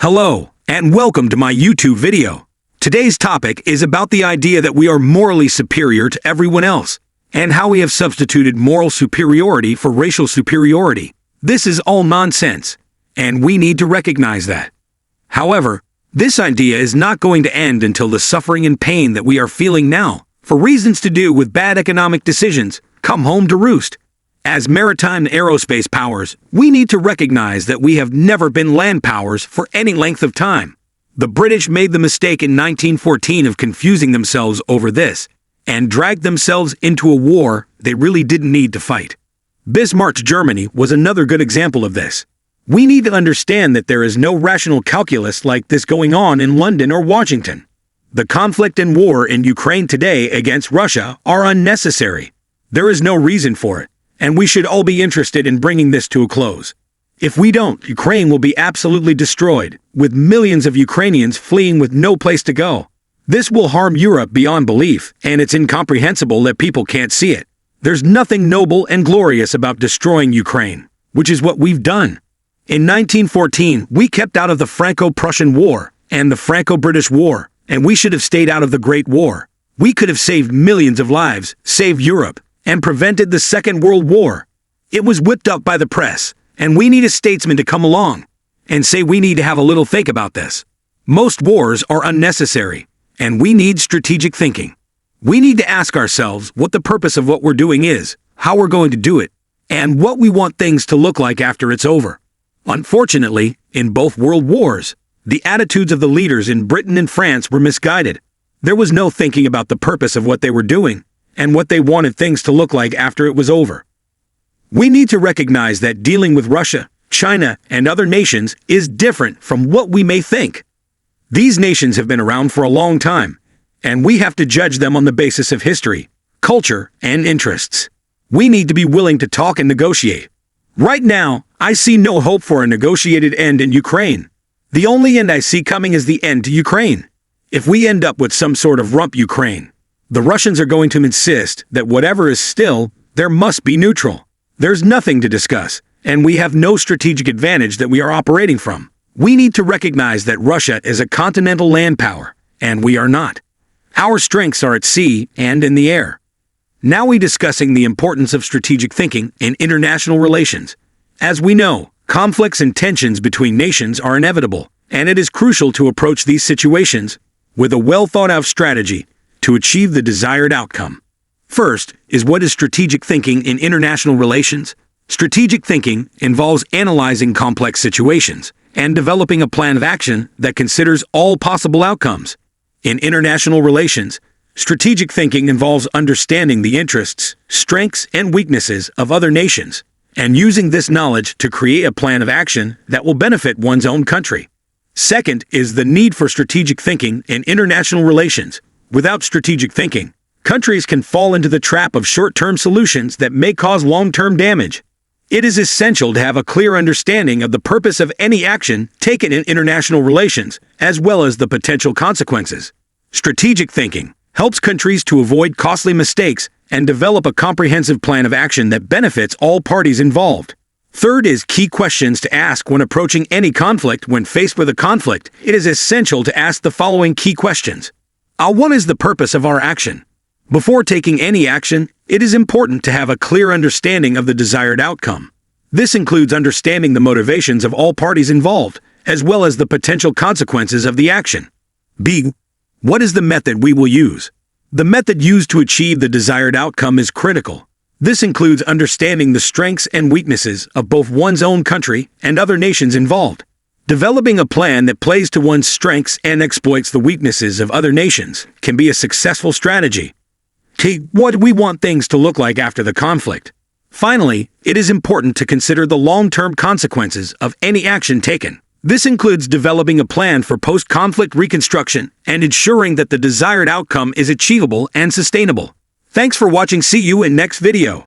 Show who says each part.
Speaker 1: Hello, and welcome to my YouTube video. Today's topic is about the idea that we are morally superior to everyone else, and how we have substituted moral superiority for racial superiority. This is all nonsense, and we need to recognize that. However, this idea is not going to end until the suffering and pain that we are feeling now, for reasons to do with bad economic decisions, come home to roost. As maritime and aerospace powers, we need to recognize that we have never been land powers for any length of time. The British made the mistake in 1914 of confusing themselves over this, and dragged themselves into a war they really didn't need to fight. Bismarck's Germany was another good example of this. We need to understand that there is no rational calculus like this going on in London or Washington. The conflict and war in Ukraine today against Russia are unnecessary. There is no reason for it, and we should all be interested in bringing this to a close. If we don't, Ukraine will be absolutely destroyed, with millions of Ukrainians fleeing with no place to go. This will harm Europe beyond belief, and it's incomprehensible that people can't see it. There's nothing noble and glorious about destroying Ukraine, which is what we've done. In 1914, we kept out of the Franco-Prussian War and the Franco-British War, and we should have stayed out of the Great War. We could have saved millions of lives, saved Europe, and prevented the Second World War. It was whipped up by the press, and we need a statesman to come along and say we need to have a little think about this. Most wars are unnecessary, and we need strategic thinking. We need to ask ourselves what the purpose of what we're doing is, how we're going to do it, and what we want things to look like after it's over. Unfortunately, in both world wars, the attitudes of the leaders in Britain and France were misguided. There was no thinking about the purpose of what they were doing, and what they wanted things to look like after it was over. We need to recognize that dealing with Russia, China, and other nations is different from what we may think. These nations have been around for a long time, and we have to judge them on the basis of history, culture, and interests. We need to be willing to talk and negotiate. Right now, I see no hope for a negotiated end in Ukraine. The only end I see coming is the end to Ukraine. If we end up with some sort of rump Ukraine, the Russians are going to insist that whatever is still, there must be neutral. There's nothing to discuss, and we have no strategic advantage that we are operating from. We need to recognize that Russia is a continental land power, and we are not. Our strengths are at sea and in the air. Now we're discussing the importance of strategic thinking in international relations. As we know, conflicts and tensions between nations are inevitable, and it is crucial to approach these situations with a well-thought-out strategy to achieve the desired outcome. First is what is strategic thinking in international relations. Strategic thinking involves analyzing complex situations and developing a plan of action that considers all possible outcomes. In international relations, strategic thinking involves understanding the interests, strengths, and weaknesses of other nations, and using this knowledge to create a plan of action that will benefit one's own country. Second is the need for strategic thinking in international relations. Without strategic thinking, countries can fall into the trap of short-term solutions that may cause long-term damage. It is essential to have a clear understanding of the purpose of any action taken in international relations, as well as the potential consequences. Strategic thinking helps countries to avoid costly mistakes and develop a comprehensive plan of action that benefits all parties involved. Third is key questions to ask when approaching any conflict. When faced with a conflict, it is essential to ask the following key questions. What is the purpose of our action? Before taking any action, it is important to have a clear understanding of the desired outcome. This includes understanding the motivations of all parties involved, as well as the potential consequences of the action. B. What is the method we will use? The method used to achieve the desired outcome is critical. This includes understanding the strengths and weaknesses of both one's own country and other nations involved. Developing a plan that plays to one's strengths and exploits the weaknesses of other nations can be a successful strategy. What do we want things to look like after the conflict? Finally, it is important to consider the long-term consequences of any action taken. This includes developing a plan for post-conflict reconstruction and ensuring that the desired outcome is achievable and sustainable. Thanks for watching. See you in next video.